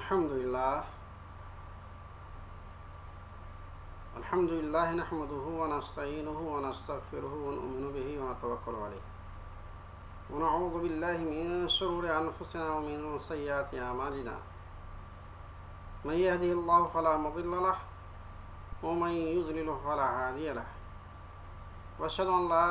الحمد لله نحمده ونستعينه ونستغفره ونؤمن به ونتوكل عليه ونعوذ بالله من شرور أنفسنا ومن سيئات أعمالنا من يهده الله فلا مضل له ومن يضلل فلا هادي له وأشهد أن لا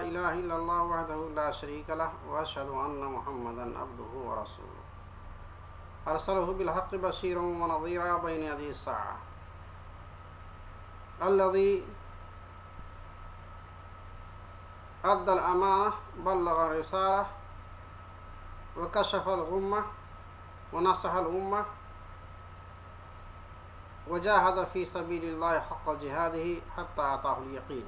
إله إلا الله وحده لا شريك له وأشهد أن محمدا عبده ورسوله أرسله بالحق بشيرا ونظيرا بين يدي الساعة الذي أدى الأمانة بلغ الرسالة وكشف الغمة ونصح الأمة وجاهد في سبيل الله حق جهاده حتى أتاه اليقين.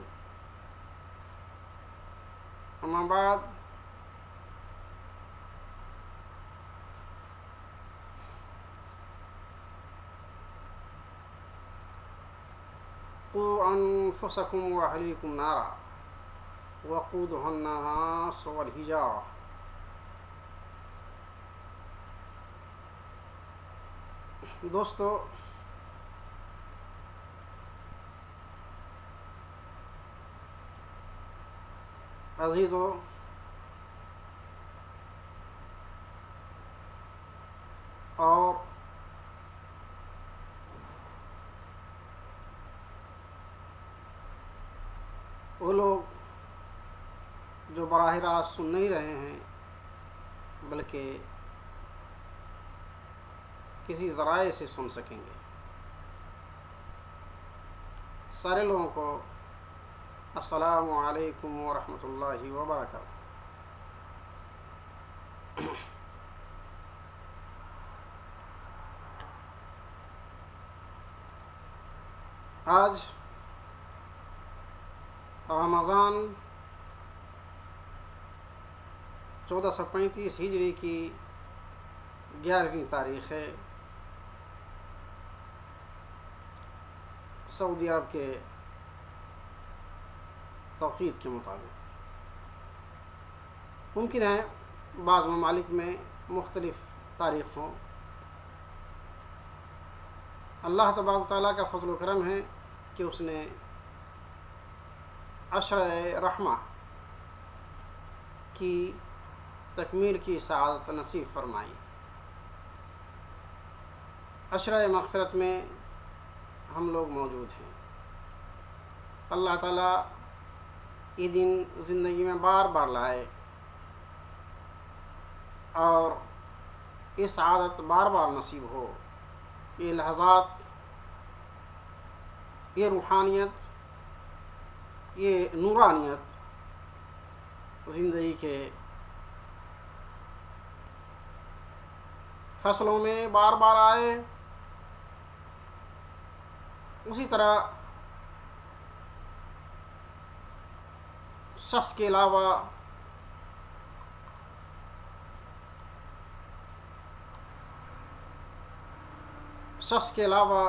أما بعد قوا أنفسكم وأهليكم نارا وقودها الناس والحجارة. دوستو، عزیزو، اور وہ لوگ جو براہ راست سن نہیں رہے ہیں بلکہ کسی ذرائع سے سن سکیں گے، سارے لوگوں کو السلام علیکم ورحمۃ اللہ وبرکاتہ۔ آج رمضان 1435 ہجری کی 11ویں تاریخ ہے، سعودی عرب کے توقیت کے مطابق۔ ممکن ہے بعض ممالک میں مختلف تاریخ ہوں۔ اللہ تبارک و تعالیٰ کا فضل و کرم ہے کہ اس نے عشرہ رحمہ کی تکمیل کی سعادت نصیب فرمائی۔ عشرہ مغفرت میں ہم لوگ موجود ہیں۔ اللہ تعالیٰ یہ دن زندگی میں بار بار لائے اور یہ سعادت بار بار نصیب ہو، یہ لحظات، یہ روحانیت، یہ نورانیت زندگی کے فصلوں میں بار بار آئے۔ اسی طرح شخص کے علاوہ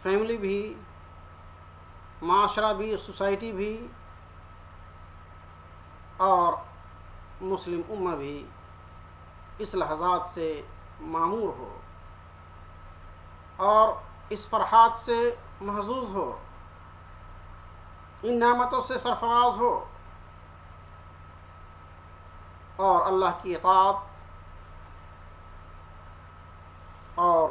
فیملی بھی، معاشرہ بھی، سوسائٹی بھی اور مسلم امہ بھی اس لحظات سے معمور ہو اور اس فرحات سے محظوظ ہو، ان نعمتوں سے سرفراز ہو اور اللہ کی اطاعت اور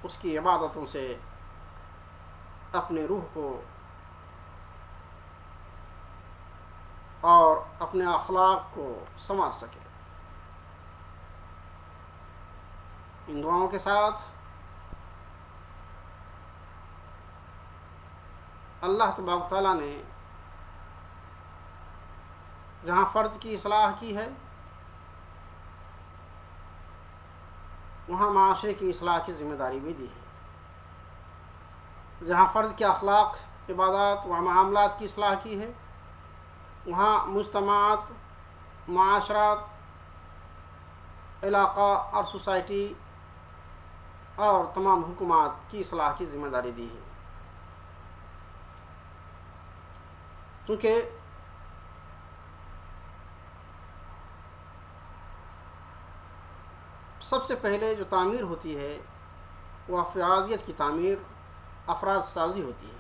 اس کی عبادتوں سے اپنے روح کو اور اپنے اخلاق کو سنوار سکے۔ ان دعاؤں کے ساتھ اللہ تبارک و تعالیٰ نے جہاں فرد کی اصلاح کی ہے وہاں معاشرے کی اصلاح کی ذمہ داری بھی دی ہے۔ جہاں فرد کے اخلاق، عبادات و معاملات کی اصلاح کی ہے وہاں مجتمعات، معاشرات، علاقہ اور سوسائٹی اور تمام حکومات کی اصلاح کی ذمہ داری دی ہے۔ چونکہ سب سے پہلے جو تعمیر ہوتی ہے وہ افرادیت کی تعمیر، افراد سازی ہوتی ہے۔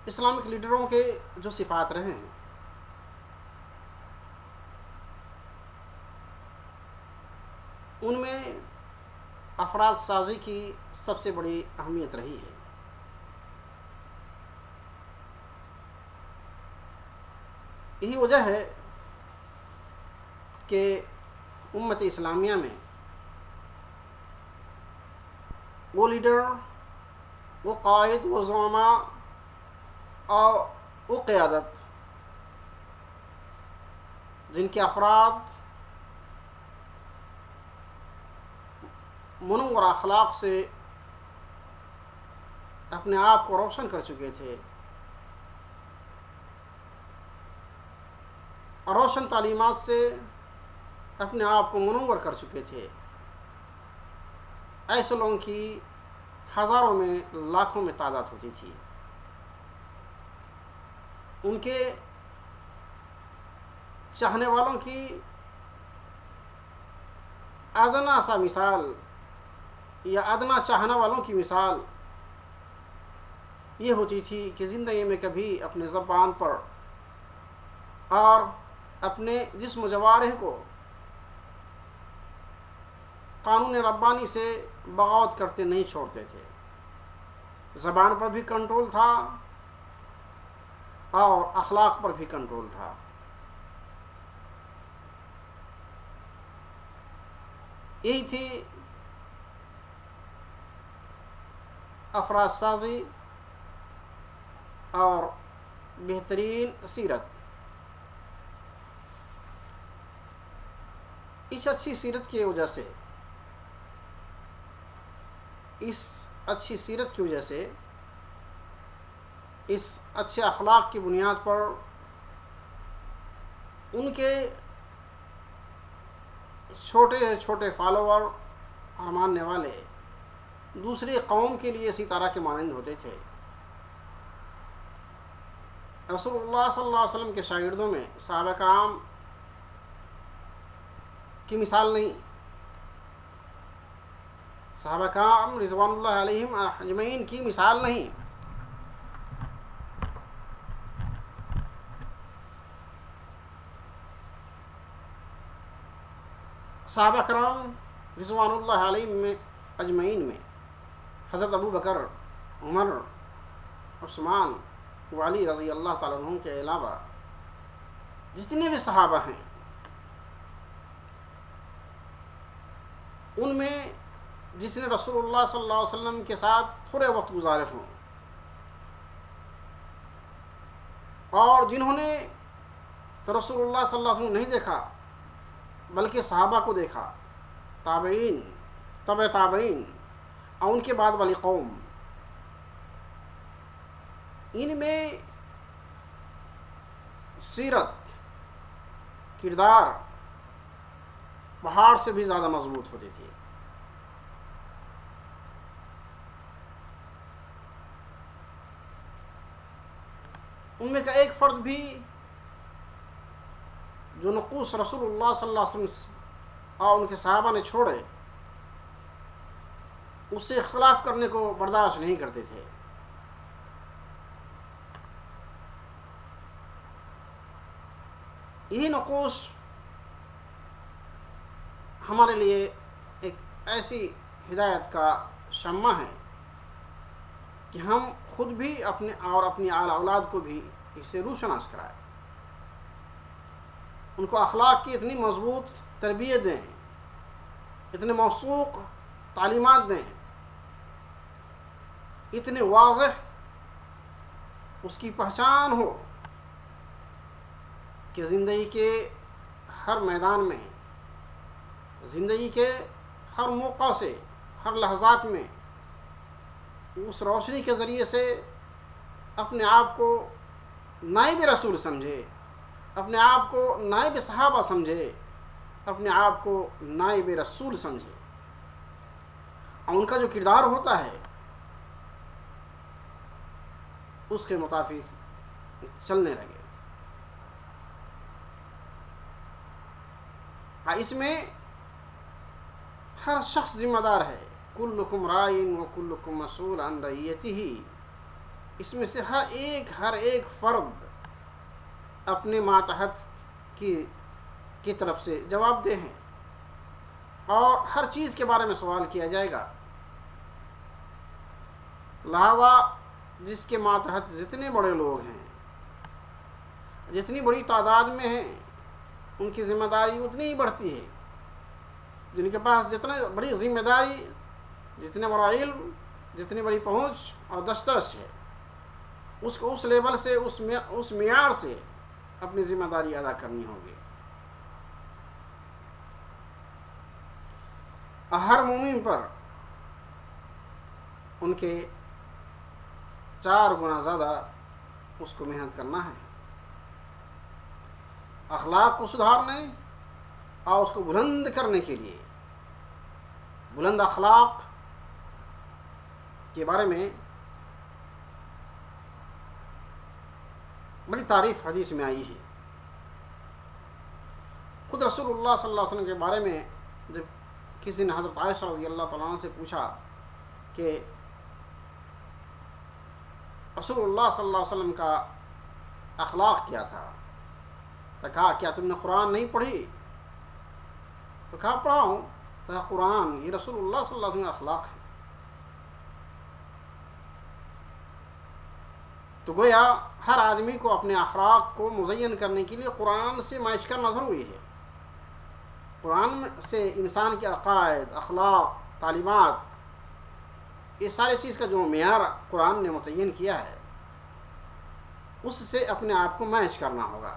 اسلامک لیڈروں کے جو صفات رہے ہیں ان میں افراد سازی کی سب سے بڑی اہمیت رہی ہے۔ یہی وجہ ہے کہ امت اسلامیہ میں وہ لیڈر، وہ قائد، وہ زعماء اور وہ قیادت جن کے افراد منور اخلاق سے اپنے آپ کو روشن کر چکے تھے اور روشن تعلیمات سے اپنے آپ کو منور کر چکے تھے، ایسے لوگوں کی ہزاروں میں، لاکھوں میں تعداد ہوتی تھی۔ ان کے چاہنے والوں کی ادنا سا مثال یا ادنا چاہنے والوں کی مثال یہ ہوتی تھی کہ زندگی میں کبھی اپنے زبان پر اور اپنے جسم و جوارح کو قانون ربانی سے بغاوت کرتے نہیں چھوڑتے تھے۔ زبان پر بھی کنٹرول تھا اور اخلاق پر بھی کنٹرول تھا۔ یہی تھی افراد سازی اور بہترین سیرت۔ اس اچھی سیرت کی وجہ سے، اس اچھی سیرت کی وجہ سے، اس اچھے اخلاق کی بنیاد پر ان کے چھوٹے سے چھوٹے فالوور اور ماننے والے دوسری قوم کے لیے اسی طرح کے مانند ہوتے تھے۔ رسول اللہ صلی اللہ علیہ وسلم کے شاگردوں میں صحابہ کرام کی مثال نہیں، صحابہ کرام رضوان اللہ علیہم اجمعین کی مثال نہیں، صحابہ کرام رضوان اللہ علیہم میں اجمعین میں حضرت ابو بکر، عمر، عثمان و علی رضی اللہ تعالیٰ عنہ کے علاوہ جتنے بھی صحابہ ہیں ان میں جس نے رسول اللہ صلی اللہ علیہ وسلم کے ساتھ تھوڑے وقت گزارے ہوں اور جنہوں نے تو رسول اللہ صلی اللہ علیہ وسلم نہیں دیکھا بلکہ صحابہ کو دیکھا، تابعین، تبع تابعین اور ان کے بعد والی قوم، ان میں سیرت، کردار پہاڑ سے بھی زیادہ مضبوط ہوتی تھی۔ ان میں کا ایک فرد بھی جو نقوص رسول اللہ صلی اللہ علیہ وسلم اور ان کے صحابہ نے چھوڑے اس سے اختلاف کرنے کو برداشت نہیں کرتے تھے۔ یہی نقوص ہمارے لیے ایک ایسی ہدایت کا شمع ہے کہ ہم خود بھی اپنے اور اپنی اعلی اولاد کو بھی اس سے روشناس کرائیں، ان کو اخلاق کی اتنی مضبوط تربیت دیں، اتنے موثوق تعلیمات دیں، اتنے واضح اس کی پہچان ہو کہ زندگی کے ہر میدان میں، زندگی کے ہر موقع سے، ہر لحظات میں اس روشنی کے ذریعے سے اپنے آپ کو نائب رسول سمجھے، اپنے آپ کو نائب صحابہ سمجھے، اپنے آپ کو نائب رسول سمجھے اور ان کا جو کردار ہوتا ہے اس کے مطابق چلنے لگے۔ اس میں ہر شخص ذمہ دار ہے، کلکم رائن و کلکم مسئول عن رعیتہ، اس میں سے ہر ایک فرد اپنے ماتحت کی طرف سے جواب دہ ہیں، اور ہر چیز کے بارے میں سوال کیا جائے گا۔ لہذا جس کے ماتحت جتنے بڑے لوگ ہیں، جتنی بڑی تعداد میں ہیں، ان کی ذمہ داری اتنی ہی بڑھتی ہے۔ جن کے پاس جتنا بڑی ذمہ داری، جتنا بڑا علم، جتنی بڑی پہنچ اور دسترس ہے، اس کو اس لیول سے، اس معیار سے اپنی ذمہ داری ادا کرنی ہوگی۔ ہر مومن پر ان کے 4 گنا زیادہ اس کو محنت کرنا ہے، اخلاق کو سدھارنے اور اس کو بلند کرنے کے لیے۔ بلند اخلاق کے بارے میں بڑی تعریف حدیث میں آئی ہے۔ خود رسول اللہ صلی اللہ علیہ وسلم کے بارے میں جب کسی نے حضرت عائشہ رضی اللہ تعالیٰ عنہ سے پوچھا کہ رسول اللہ صلی اللہ علیہ وسلم کا اخلاق کیا تھا، تو کہا کیا تم نے قرآن نہیں پڑھی؟ تو کہا پڑھا ہوں۔ تو کہا قرآن یہ رسول اللہ صلی اللہ علیہ وسلم کا اخلاق ہے۔ تو گویا ہر آدمی کو اپنے اخلاق کو مزین کرنے کے لیے قرآن سے میچ کرنا ضروری ہے۔ قرآن سے انسان کے عقائد، اخلاق، تعلیمات، یہ سارے چیز کا جو معیار قرآن نے متعین کیا ہے، اس سے اپنے آپ کو میچ کرنا ہوگا،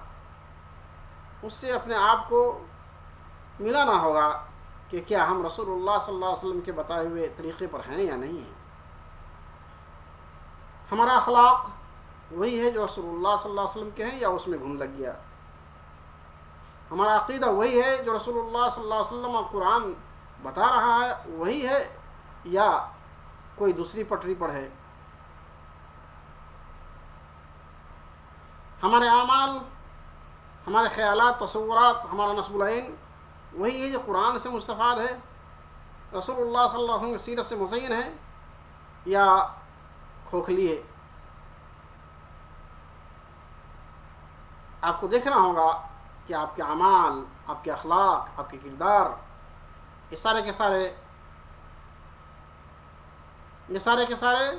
اس سے اپنے آپ کو ملانا ہوگا کہ کیا ہم رسول اللہ صلی اللہ علیہ وسلم کے بتائے ہوئے طریقے پر ہیں یا نہیں ہیں۔ ہمارا اخلاق وہی ہے جو رسول اللہ صلی اللہ علیہ وسلم کے ہیں یا اس میں گھن لگ گیا؟ ہمارا عقیدہ وہی ہے جو رسول اللہ صلی اللہ علیہ وسلم قرآن بتا رہا ہے وہی ہے یا کوئی دوسری پٹری پر ہے؟ ہمارے اعمال، ہمارے خیالات، تصورات، ہمارا نصب العین وہی ہے جو قرآن سے مستفاد ہے، رسول اللہ صلی اللہ علیہ وسلم کی سیرت سے مزین ہے، یا کھوکھلی ہے؟ آپ کو دیکھنا ہوگا کہ آپ کے اعمال، آپ کے اخلاق، آپ کے کردار، یہ سارے کے سارے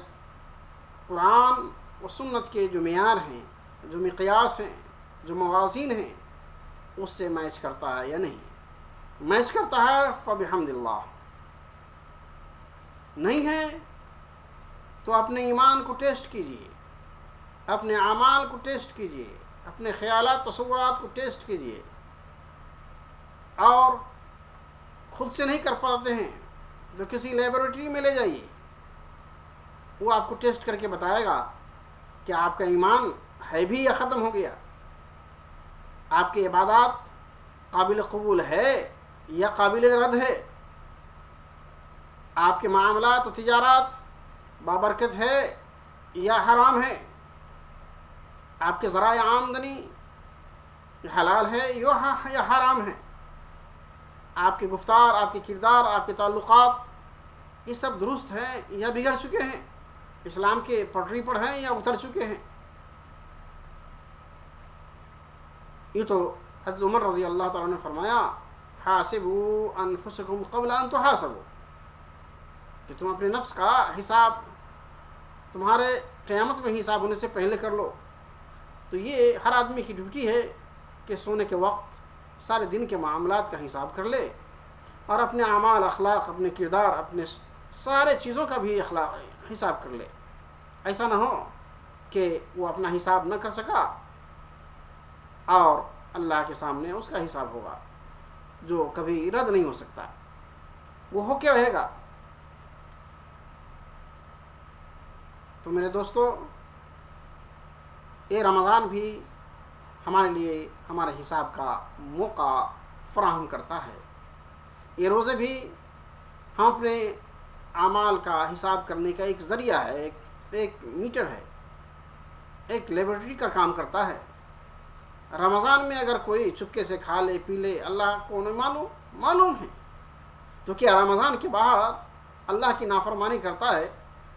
قرآن و سنت کے جو معیار ہیں، جو مقیاس ہیں، جو موازین ہیں، اس سے میچ کرتا ہے یا نہیں۔ میچ کرتا ہے فبحمد اللہ، نہیں ہے تو اپنے ایمان کو ٹیسٹ کیجیے، اپنے اعمال کو ٹیسٹ کیجیے، اپنے خیالات، تصورات کو ٹیسٹ کیجیے، اور خود سے نہیں کر پاتے ہیں تو کسی لیبارٹری میں لے جائیے، وہ آپ کو ٹیسٹ کر کے بتائے گا کہ آپ کا ایمان ہے بھی یا ختم ہو گیا، آپ کی عبادات قابل قبول ہے یا قابل رد ہے، آپ کے معاملات و تجارات بابرکت ہے یا حرام ہے، آپ کے ذرائع آمدنی حلال ہے یا حرام ہے، آپ کے گفتار، آپ کے کردار، آپ کے تعلقات یہ سب درست ہیں یا بگڑ چکے ہیں، اسلام کے پٹری پر ہیں یا اتر چکے ہیں۔ یہ تو حضرت عمر رضی اللہ تعالیٰ نے فرمایا حاسبوا انفسکم قبل ان تحاسبوا، کہ تم اپنے نفس کا حساب تمہارے قیامت میں حساب ہونے سے پہلے کر لو۔ تو یہ ہر آدمی کی ڈیوٹی ہے کہ سونے کے وقت سارے دن کے معاملات کا حساب کر لے، اور اپنے اعمال، اخلاق، اپنے کردار، اپنے سارے چیزوں کا بھی حساب کر لے۔ ایسا نہ ہو کہ وہ اپنا حساب نہ کر سکا اور اللہ کے سامنے اس کا حساب ہوگا جو کبھی رد نہیں ہو سکتا، وہ ہو کے رہے گا۔ تو میرے دوستو، یہ رمضان بھی ہمارے لیے ہمارے حساب کا موقع فراہم کرتا ہے۔ یہ روزے بھی ہم اپنے اعمال کا حساب کرنے کا ایک ذریعہ ہے، ایک میٹر ہے، ایک لیبارٹری کا کام کرتا ہے۔ رمضان میں اگر کوئی چپکے سے کھا لے پی لے اللہ کو نہیں معلوم ہے، تو کیا رمضان کے باہر اللہ کی نافرمانی کرتا ہے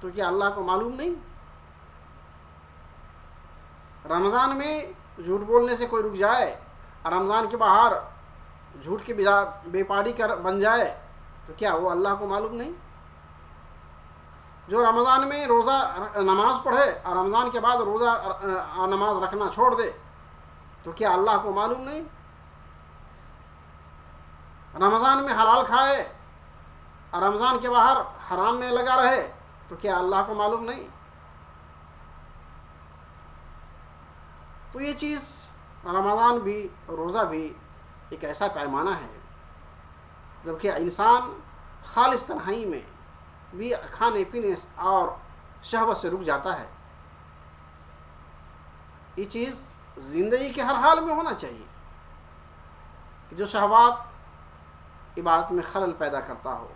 تو کیا اللہ کو معلوم نہیں؟ رمضان میں جھوٹ بولنے سے کوئی رک جائے، رمضان کے باہر جھوٹ کی بے پاڑی بن جائے تو کیا وہ اللہ کو معلوم نہیں؟ جو رمضان میں روزہ نماز پڑھے اور رمضان کے بعد روزہ نماز رکھنا چھوڑ دے تو کیا اللہ کو معلوم نہیں؟ رمضان میں حلال کھائے اور رمضان کے باہر حرام میں لگا رہے تو کیا اللہ کو معلوم نہیں؟ تو یہ چیز رمضان بھی روزہ بھی ایک ایسا پیمانہ ہے جبکہ انسان خالص تنہائی میں بھی کھانے پینے اور شہوت سے رک جاتا ہے. یہ چیز زندگی کے ہر حال میں ہونا چاہیے کہ جو شہوات عبادت میں خلل پیدا کرتا ہو،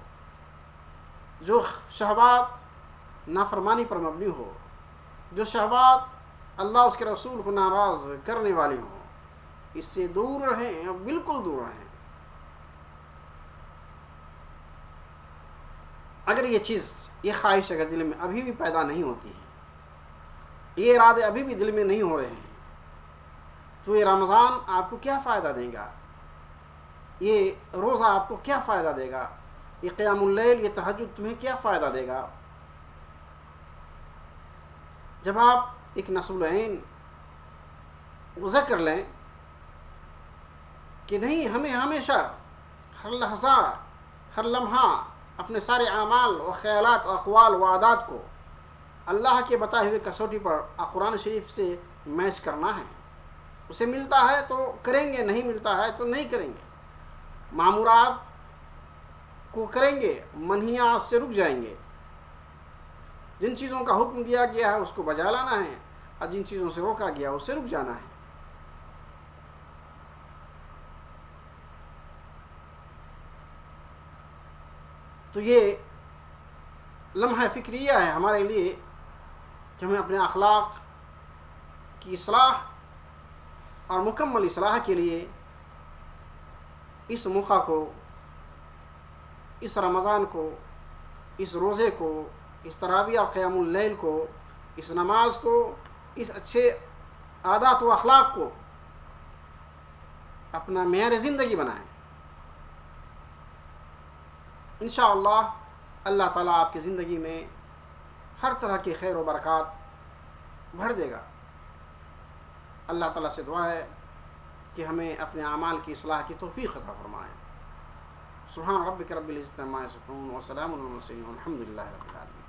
جو شہوات نافرمانی پر مبنی ہو، جو شہوات اللہ اس کے رسول کو ناراض کرنے والی ہوں، اس سے دور رہیں، بالکل دور رہیں. اگر یہ چیز، یہ خواہش اگر دل میں ابھی بھی پیدا نہیں ہوتی ہے، یہ ارادے ابھی بھی دل میں نہیں ہو رہے ہیں، تو یہ رمضان آپ کو کیا فائدہ دے گا؟ یہ روزہ آپ کو کیا فائدہ دے گا؟ یہ قیام اللیل، یہ تہجد تمہیں کیا فائدہ دے گا؟ جب آپ ایک نصب العین وضع کر لیں کہ نہیں، ہمیں ہمیشہ ہر لحظہ ہر لمحہ اپنے سارے اعمال و خیالات و اقوال و عادات کو اللہ کے بتائے ہوئے کسوٹی پر قرآن شریف سے میچ کرنا ہے. اسے ملتا ہے تو کریں گے، نہیں ملتا ہے تو نہیں کریں گے. معمورات کو کریں گے، منہیات سے رک جائیں گے. جن چیزوں کا حکم دیا گیا ہے اس کو بجا لانا ہے، اور جن چیزوں سے روکا گیا اس سے رک جانا ہے. تو یہ لمحہ فکریہ ہے ہمارے لیے کہ ہمیں اپنے اخلاق کی اصلاح اور مکمل اصلاح کے لیے اس موقع کو، اس رمضان کو، اس روزے کو، اس تراویح اور قیام اللیل کو، اس نماز کو، اس اچھے عادات و اخلاق کو اپنا معیار زندگی بنائیں. انشاءاللہ اللہ تعالیٰ آپ کی زندگی میں ہر طرح کی خیر و برکات بھر دے گا. اللہ تعالیٰ سے دعا ہے کہ ہمیں اپنے اعمال کی اصلاح کی توفیق عطا فرمائے. سبحان ربک رب العزت عما یصفون وسلام علی المرسلین والحمد للہ رب العالمین.